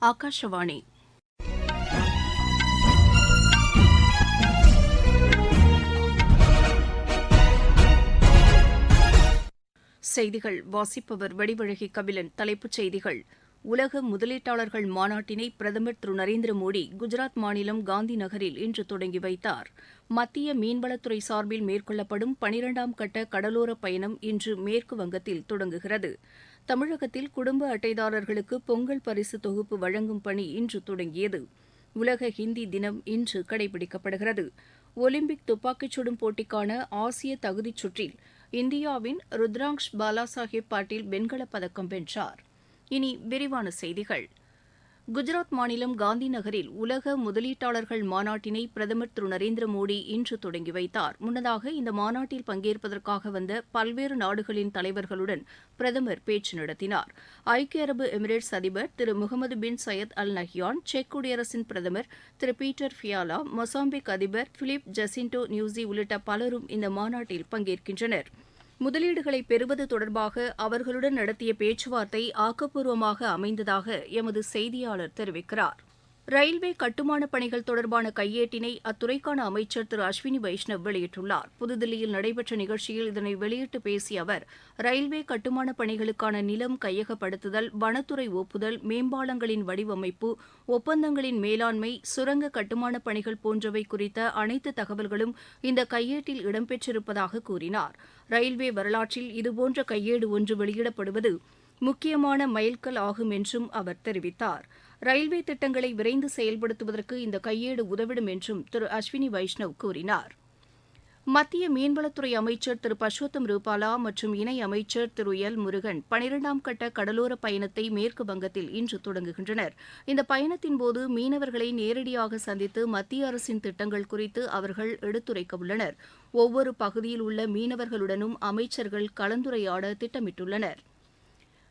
ஆகாஷவாணி. செய்திகள் வாசிப்பவர் வடிவழகி கபிலன். தலைப்புச் செய்திகள்: உலக முதலீட்டாளர்கள் மாநாட்டினை பிரதமர் திரு நரேந்திர மோடி குஜராத் மாநிலம் காந்தி நகரில் இன்று தொடங்கி வைத்தார். மத்திய மீன்வளத்துறை சார்பில் மேற்கொள்ளப்படும் 12ஆம் கட்ட கடலோர பயணம் இன்று மேற்கு வங்கத்தில் தொடங்குகிறது. தமிழகத்தில் குடும்ப அட்டைதாரர்களுக்கு பொங்கல் பரிசு தொகுப்பு வழங்கும் பணி இன்று தொடங்கியது. உலக ஹிந்தி தினம் இன்று கடைபிடிக்கப்படுகிறது. ஒலிம்பிக் துப்பாக்கிச் சுடும் போட்டிக்கான ஆசிய தகுதிச் சுற்றில் இந்தியாவின் ருத்ராங்ஷ் பாலாசாஹேப் பாட்டீல் வெண்கலப் பதக்கம் வென்றார். இனி விரிவான செய்திகள். குஜராத் மாநிலம் காந்தி நகரில் உலக முதலீட்டாளர்கள் மாநாட்டினை பிரதமர் திரு நரேந்திர மோடி இன்று தொடங்கி வைத்தார். முன்னதாக இந்த மாநாட்டில் பங்கேற்பதற்காக வந்த பல்வேறு நாடுகளின் தலைவர்களுடன் பிரதமர் பேச்சு நடத்தினார். ஐக்கிய அரபு எமிரேட்ஸ் அதிபர் திரு முகமது பின் சையத் அல் நஹ்யான், செக் குடியரசின் பிரதமர் திரு பீட்டர் ஃபியாலா, மொசாம்பிக் அதிபர் பிலிப் ஜசிண்டோ நியூசி உள்ளிட்ட பலரும் இந்த மாநாட்டில் பங்கேற்கின்றனர். முதலீடுகளை பெறுவது தொடர்பாக அவர்களுடன் நடத்திய பேச்சுவார்த்தை ஆக்கப்பூர்வமாக அமைந்ததாக எமது செய்தியாளர் தெரிவிக்கிறார். ரயில்வே கட்டுமானப் பணிகள் தொடர்பான கையேட்டினை அத்துறைக்கான அமைச்சர் திரு அஸ்வினி வைஷ்ணவ் வெளியிட்டுள்ளார். புதுதில்லியில் நடைபெற்ற நிகழ்ச்சியில் இதனை வெளியிட்டு பேசிய அவர், ரயில்வே கட்டுமானப் பணிகளுக்கான நிலம் கையகப்படுத்துதல், வனத்துறை ஒப்புதல், மேம்பாலங்களின் வடிவமைப்பு, ஒப்பந்தங்களின் மேலாண்மை, சுரங்க கட்டுமானப் பணிகள் போன்றவை குறித்த அனைத்து தகவல்களும் இந்த கையேட்டில் இடம்பெற்றிருப்பதாக கூறினார். ரயில்வே வரலாற்றில் இதுபோன்ற கையேடு ஒன்று வெளியிடப்படுவது முக்கியமான மைல்கல் ஆகும் என்றும் அவர் தெரிவித்தார். ரயில்வே திட்டங்களை விரைந்து செயல்படுத்துவதற்கு இந்த கையேடு உதவிடும் என்றும் திரு அஸ்வினி வைஷ்ணவ் கூறினார். மத்திய மீன்வளத்துறை அமைச்சர் திரு பர்ஷோத்தம் ரூபாலா மற்றும் இணை அமைச்சர் திரு எல் முருகன் 12ஆம் கட்ட கடலோர பயணத்தை மேற்கு வங்கத்தில் இன்று தொடங்குகின்றனர். இந்த பயணத்தின்போது மீனவர்களை நேரடியாக சந்தித்து மத்திய அரசின் திட்டங்கள் குறித்து அவர்கள் எடுத்துரைக்க உள்ளனர். ஒவ்வொரு பகுதியில் உள்ள மீனவர்களுடனும் அமைச்சர்கள் கலந்துரையாட திட்டமிட்டுள்ளனர்.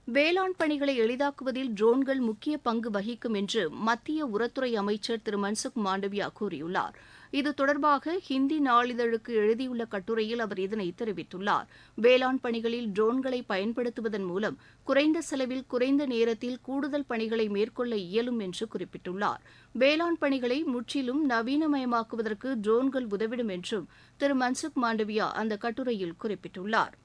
வேளாண் பணிகளை எளிதாக்குவதில் ட்ரோன்கள் முக்கிய பங்கு வகிக்கும் என்று மத்திய உரத்துறை அமைச்சர் திரு மன்சுக் மாண்டவியா கூறியுள்ளார். இது தொடர்பாக ஹிந்தி நாளிதழுக்கு எழுதியுள்ள கட்டுரையில் அவர் இதனை தெரிவித்துள்ளார். வேளாண் பணிகளில் ட்ரோன்களை பயன்படுத்துவதன் மூலம் குறைந்த செலவில் குறைந்த நேரத்தில் கூடுதல் பணிகளை மேற்கொள்ள இயலும் என்று குறிப்பிட்டுள்ளார். வேளாண் பணிகளை முற்றிலும் நவீனமயமாக்குவதற்கு ட்ரோன்கள் உதவிடும் என்றும் திரு மன்சுக் மாண்டவியா அந்த கட்டுரையில் குறிப்பிட்டுள்ளார்.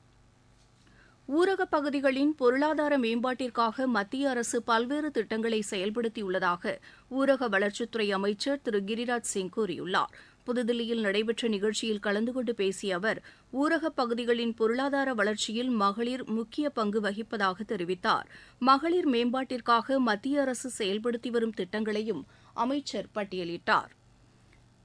ஊரகப் பகுதிகளின் பொருளாதார மேம்பாட்டிற்காக மத்திய அரசு பல்வேறு திட்டங்களை செயல்படுத்தியுள்ளதாக ஊரக வளர்ச்சித்துறை அமைச்சர் திரு கிரிராஜ் சிங் கூறியுள்ளார். புதுதில்லியில் நடைபெற்ற நிகழ்ச்சியில் கலந்து கொண்டு பேசிய அவர், ஊரகப் பகுதிகளின் பொருளாதார வளர்ச்சியில் மகளிர் முக்கிய பங்கு வகிப்பதாக தெரிவித்தார். மகளிர் மேம்பாட்டிற்காக மத்திய அரசு செயல்படுத்தி வரும் திட்டங்களையும் அமைச்சர் பட்டியலிட்டார்.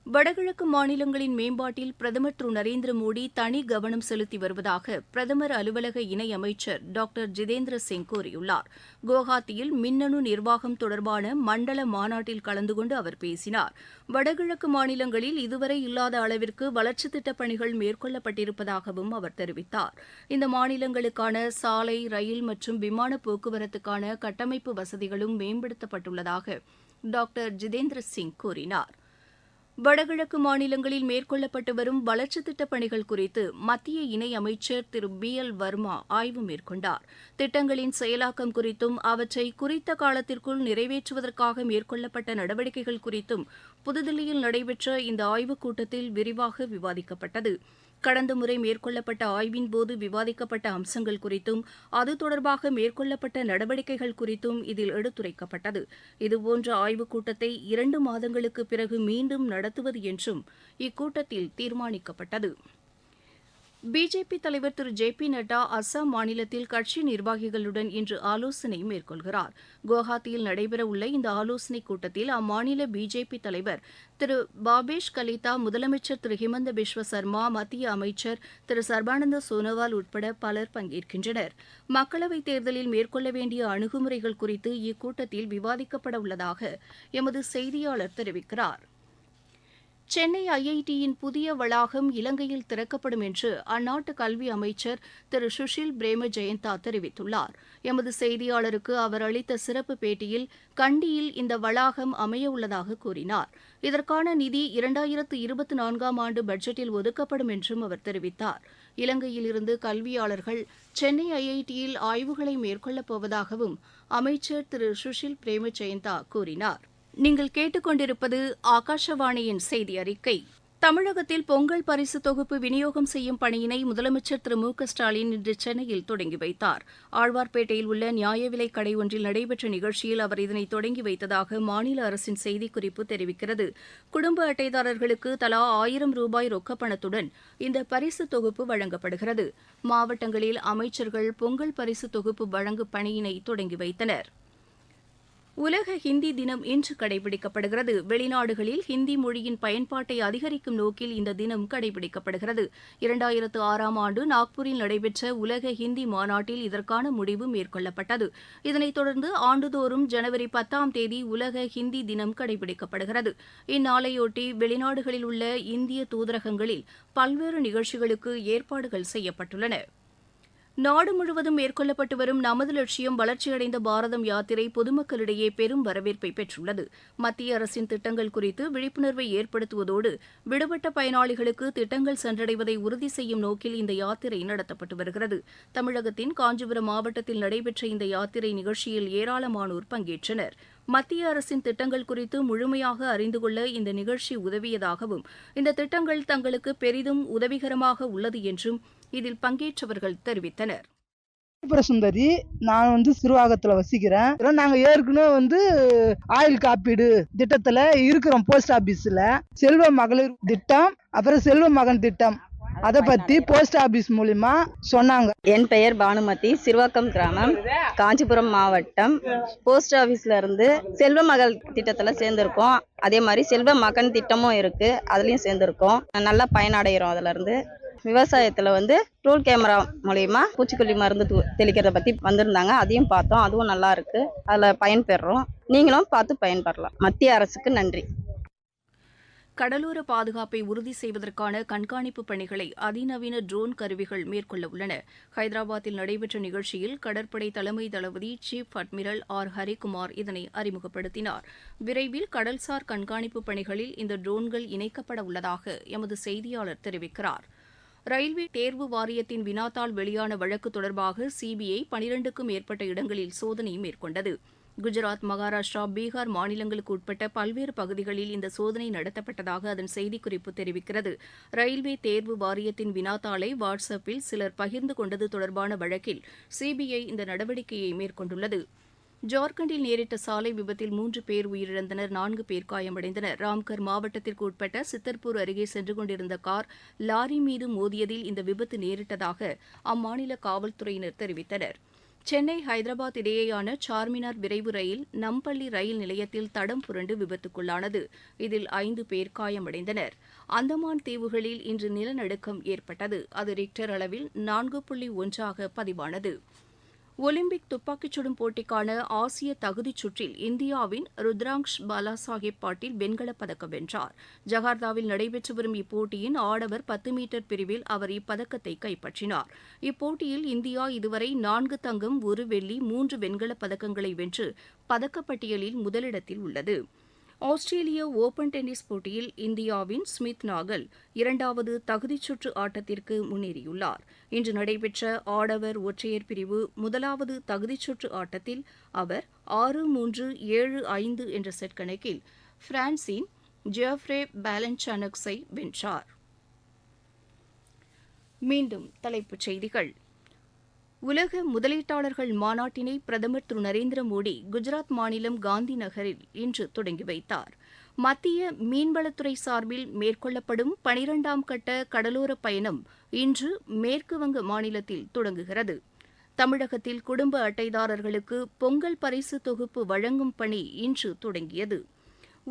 வடகிழக்கு மாநிலங்களின் மேம்பாட்டில் பிரதமர் திரு நரேந்திர மோடி தனி கவனம் செலுத்தி வருவதாக பிரதமர் அலுவலக இணையமைச்சர் டாக்டர் ஜிதேந்திர சிங் கூறியுள்ளார். குவஹாத்தியில் மின்னணு நிர்வாகம் தொடர்பான மண்டல மாநாட்டில் கலந்து கொண்டு அவர் பேசினார். வடகிழக்கு மாநிலங்களில் இதுவரை இல்லாத அளவிற்கு வளர்ச்சித் திட்டப் பணிகள் மேற்கொள்ளப்பட்டிருப்பதாகவும் அவர் தெரிவித்தார். இந்த மாநிலங்களுக்கான சாலை, ரயில் மற்றும் விமான போக்குவரத்துக்கான கட்டமைப்பு வசதிகளும் மேம்படுத்தப்பட்டுள்ளதாக டாக்டர் ஜிதேந்திர சிங் கூறினார். வடகிழக்கு மாநிலங்களில் மேற்கொள்ளப்பட்டு வரும் வளர்ச்சித் திட்டப் பணிகள் குறித்து மத்திய இணையமைச்சர் திரு பி எல் வர்மா ஆய்வு மேற்கொண்டார். திட்டங்களின் செயலாக்கம் குறித்தும் அவற்றை குறித்த காலத்திற்குள் நிறைவேற்றுவதற்காக மேற்கொள்ளப்பட்ட நடவடிக்கைகள் குறித்தும் புதுதில்லியில் நடைபெற்ற இந்த ஆய்வுக் கூட்டத்தில் விரிவாக விவாதிக்கப்பட்டது. கடந்த முறை மேற்கொள்ளப்பட்ட ஆய்வின்போது விவாதிக்கப்பட்ட அம்சங்கள் குறித்தும் அது தொடர்பாக மேற்கொள்ளப்பட்ட நடவடிக்கைகள் குறித்தும் இதில் எடுத்துரைக்கப்பட்டது. இதுபோன்ற ஆய்வுக் கூட்டத்தை 2 மாதங்களுக்கு பிறகு மீண்டும் நடத்துவது என்றும் இக்கூட்டத்தில் தீர்மானிக்கப்பட்டது. பிஜேபி தலைவர் திரு ஜே பி நட்டா அஸ்ஸாம் மாநிலத்தில் கட்சி நிர்வாகிகளுடன் இன்று ஆலோசனை மேற்கொள்கிறார். குவஹாத்தியில் நடைபெறவுள்ள இந்த ஆலோசனைக் கூட்டத்தில் அம்மாநில பிஜேபி தலைவர் திரு பாபேஷ் கலிதா, முதலமைச்சர் திரு ஹிமந்த பிஸ்வ சர்மா, மத்திய அமைச்சர் திரு சர்பானந்த சோனோவால் உட்பட பலர் பங்கேற்கின்றனர். மக்களவைத் தேர்தலில் மேற்கொள்ள வேண்டிய அணுகுமுறைகள் குறித்து இக்கூட்டத்தில் விவாதிக்கப்பட உள்ளதாக எமது செய்தியாளர் தெரிவிக்கிறார். சென்னை ஐஐடியின் புதிய வளாகம் இலங்கையில் திறக்கப்படும் என்று அந்நாட்டு கல்வி அமைச்சர் திரு சுஷில் பிரேம ஜெயந்தா தெரிவித்துள்ளார். எமது செய்தியாளருக்கு அவர் அளித்த சிறப்பு பேட்டியில் கண்டியில் இந்த வளாகம் அமையவுள்ளதாக கூறினார். இதற்கான நிதி 2024ஆம் ஆண்டு பட்ஜெட்டில் ஒதுக்கப்படும் என்றும் அவர் தெரிவித்தார். இலங்கையிலிருந்து கல்வியாளர்கள் சென்னை ஐஐடியில் ஆய்வுகளை மேற்கொள்ளப் போவதாகவும் அமைச்சர் திரு சுஷில் பிரேமஜெயந்தா கூறினார். நீங்கள் கேட்டுக்கொண்டிருப்பது ஆகாஷவாணியின் செய்தி அறிக்கை. தமிழகத்தில் பொங்கல் பரிசு தொகுப்பு விநியோகம் செய்யும் பணியினை முதலமைச்சர் திரு மு க ஸ்டாலின் இன்று சென்னையில் தொடங்கி வைத்தார். ஆழ்வார்பேட்டையில் உள்ள நியாய விலைக் கடை ஒன்றில் நடைபெற்ற நிகழ்ச்சியில் அவர் இதனை தொடங்கி வைத்ததாக மாநில அரசின் செய்திக்குறிப்பு தெரிவிக்கிறது. குடும்ப அட்டைதாரர்களுக்கு தலா 1000 ரூபாய் ரொக்கப்பணத்துடன் இந்த பரிசு தொகுப்பு வழங்கப்படுகிறது. மாவட்டங்களில் அமைச்சர்கள் பொங்கல் பரிசு தொகுப்பு வழங்கும் பணியினை தொடங்கி வைத்தனர். உலக ஹிந்தி தினம் இன்று கடைபிடிக்கப்படுகிறது. வெளிநாடுகளில் ஹிந்தி மொழியின் பயன்பாட்டை அதிகரிக்கும் நோக்கில் இந்த தினம் கடைபிடிக்கப்படுகிறது. 2006ஆம் ஆண்டு நாக்பூரில் நடைபெற்ற உலக ஹிந்தி மாநாட்டில் இதற்கான முடிவு மேற்கொள்ளப்பட்டது. இதனைத் தொடர்ந்து ஆண்டுதோறும் ஜனவரி 10ஆம் தேதி உலக ஹிந்தி தினம் கடைபிடிக்கப்படுகிறது. இந்நாளையொட்டி வெளிநாடுகளில் உள்ள இந்திய தூதரகங்களில் பல்வேறு நிகழ்ச்சிகளுக்கு ஏற்பாடுகள் செய்யப்பட்டுள்ளன. நாடு முழுவதும் மேற்கொள்ளப்பட்டு வரும் நமது லட்சியம் வளர்ச்சியடைந்த பாரதம் யாத்திரை பொதுமக்களிடையே பெரும் வரவேற்பை பெற்றுள்ளது. மத்திய அரசின் திட்டங்கள் குறித்து விழிப்புணர்வை ஏற்படுத்துவதோடு விடுபட்ட பயனாளிகளுக்கு திட்டங்கள் சென்றடைவதை உறுதி செய்யும் நோக்கில் இந்த யாத்திரை நடத்தப்பட்டு வருகிறது. தமிழகத்தின் காஞ்சிபுரம் மாவட்டத்தில் நடைபெற்ற இந்த யாத்திரை நிகழ்ச்சியில் ஏராளமானோர் பங்கேற்றனர். மத்திய அரசின் திட்டங்கள் குறித்து முழுமையாக அறிந்து கொள்ள இந்த நிகழ்ச்சி உதவியதாகவும் இந்த திட்டங்கள் தங்களுக்கு பெரிதும் உதவிகரமாக உள்ளது என்றும் இதில் பங்கேற்றவர்கள் தெரிவித்தனர். சுந்தரி, நான் சிறுவாகத்துல வசிக்கிறேன். நாங்க ஏற்கனவே ஆயுள் காப்பீடு திட்டத்துல இருக்கிறோம். போஸ்ட் ஆபீஸ்ல செல்வ மகளிர் திட்டம், அப்புறம் செல்வ மகன் திட்டம், அதை பத்தி போஸ்ட் ஆபீஸ் மூலியமா சொன்னாங்க. என் பெயர் பானுமதி, சிறுவாக்கம் கிராமம், காஞ்சிபுரம் மாவட்டம். போஸ்ட் ஆபீஸ்ல இருந்து செல்வ மகள் திட்டத்துல சேர்ந்திருக்கோம். அதே மாதிரி செல்வ மகன் திட்டமும் இருக்கு, அதுலயும் சேர்ந்திருக்கோம். நல்லா பயனடைகிறோம். அதுல இருந்து விவசாயத்துல ட்ரோல் கேமரா மூலியமா பூச்சிக்கொல்லி மருந்து தெளிக்கிறத பத்தி வந்திருந்தாங்க. அதையும் பார்த்தோம். அதுவும் நல்லா இருக்கு. அதுல பயன்பெறோம். நீங்களும் பார்த்து பயன்பெறலாம். மத்திய அரசுக்கு நன்றி. கடலோர பாதுகாப்பை உறுதி செய்வதற்கான கண்காணிப்பு பணிகளை அதிநவீன ட்ரோன் கருவிகள் மேற்கொள்ள உள்ளன. ஹைதராபாத்தில் நடைபெற்ற நிகழ்ச்சியில் கடற்படை தலைமை தளபதி சீஃப் அட்மிரல் ஆர் ஹரிகுமார் இதனை அறிமுகப்படுத்தினார். விரைவில் கடல்சார் கண்காணிப்பு பணிகளில் இந்த ட்ரோன்கள் இணைக்கப்பட உள்ளதாக எமது செய்தியாளர் தெரிவிக்கிறார். ரயில்வே தேர்வு வாரியத்தின் வினாத்தாள் வெளியான வழக்கு தொடர்பாக சிபிஐ 12க்கும் மேற்பட்ட இடங்களில் சோதனை மேற்கொண்டது. குஜராத், மகாராஷ்டிரா, பீகார் மாநிலங்களுக்கு உட்பட்ட பல்வேறு பகுதிகளில் இந்த சோதனை நடத்தப்பட்டதாக அதன் செய்திக்குறிப்பு தெரிவிக்கிறது. ரயில்வே தேர்வு வாரியத்தின் வினாத்தாளை வாட்ஸ்அப்பில் சிலர் பகிர்ந்து கொண்டது தொடர்பான வழக்கில் சிபிஐ இந்த நடவடிக்கையை மேற்கொண்டுள்ளது. ஜார்க்கண்டில் நேரிட்ட சாலை விபத்தில் 3 பேர் உயிரிழந்தனர், 4 பேர் காயமடைந்தனர். ராம்கர் மாவட்டத்திற்கு உட்பட்ட சித்தர்பூர் அருகே சென்று கொண்டிருந்த கார் லாரி மீது மோதியதில் இந்த விபத்து நேரிட்டதாக அம்மாநில காவல்துறையினர் தெரிவித்தனர். சென்னை ஹைதராபாத் இடையேயான சார்மினார் விரைவு ரயில் நம்பள்ளி ரயில் நிலையத்தில் தடம் புரண்டு விபத்துக்குள்ளானது. இதில் 5 பேர் காயமடைந்தனர். அந்தமான் தீவுகளில் இன்று நிலநடுக்கம் ஏற்பட்டது. அது ரிக்டர் அளவில் 4.1 பதிவானது. ஒலிம்பிக் துப்பாக்கிச் சுடும் போட்டிக்கான ஆசிய தகுதிச் சுற்றில் இந்தியாவின் ருத்ராங்ஷ் பாலாசாஹிப் பாட்டீல் வெண்கலப் பதக்கம் வென்றார். ஜகார்த்தாவில் நடைபெற்று வரும் இப்போட்டியின் ஆடவர் 10 மீட்டர் பிரிவில் அவர் இப்பதக்கத்தை கைப்பற்றினார். இப்போட்டியில் இந்தியா இதுவரை 4 தங்கம், 1 வெள்ளி, 3 வெண்கலப் பதக்கங்களை வென்று பதக்கப்பட்டியலில் முதலிடத்தில் உள்ளது. ஆஸ்திரேலிய ஓபன் டென்னிஸ் போட்டியில் இந்தியாவின் ஸ்மித் நாகல் 2வது தகுதிச் சுற்று ஆட்டத்திற்கு முன்னேறியுள்ளார். இன்று நடைபெற்ற ஆடவர் ஒற்றையர் பிரிவு 1வது தகுதிச் சுற்று ஆட்டத்தில் அவர் 6-3, 7-5 என்ற செட் கணக்கில் பிரான்சின் ஜியோஃப்ரே பாலன்சானக்ஸை வென்றார். மீண்டும் தலைப்புச் செய்திகள். உலக முதலீட்டாளர்கள் மாநாட்டினை பிரதமர் திரு நரேந்திர மோடி குஜராத் மாநிலம் காந்தி நகரில் இன்று தொடங்கி வைத்தார். மத்திய மீன்வளத்துறை சார்பில் மேற்கொள்ளப்படும் 12ஆம் கட்ட கடலோர பயணம் இன்று மேற்குவங்க மாநிலத்தில் தொடங்குகிறது. தமிழகத்தில் குடும்ப அட்டைதாரர்களுக்கு பொங்கல் பரிசு தொகுப்பு வழங்கும் பணி இன்று தொடங்கியது.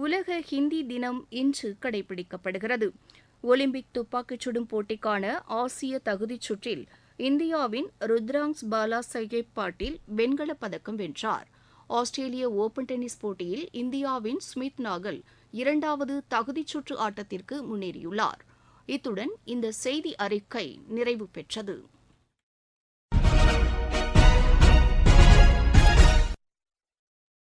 உலக ஹிந்தி தினம் இன்று கடைபிடிக்கப்படுகிறது. ஒலிம்பிக் துப்பாக்கிச் சுடும் போட்டிக்கான ஆசிய தகுதிச் சுற்றில் இந்தியாவின் ருத்ராங்ஷ் பாலாசாஹிப் பாட்டீல் வெண்கலப் பதக்கம் வென்றார். ஆஸ்திரேலிய ஓபன் டென்னிஸ் போட்டியில் இந்தியாவின் ஸ்மித் நாகல் 2வது தகுதிச் சுற்று ஆட்டத்திற்கு முன்னேறியுள்ளார். இத்துடன் இந்த செய்தி அறிக்கை நிறைவு பெற்றது.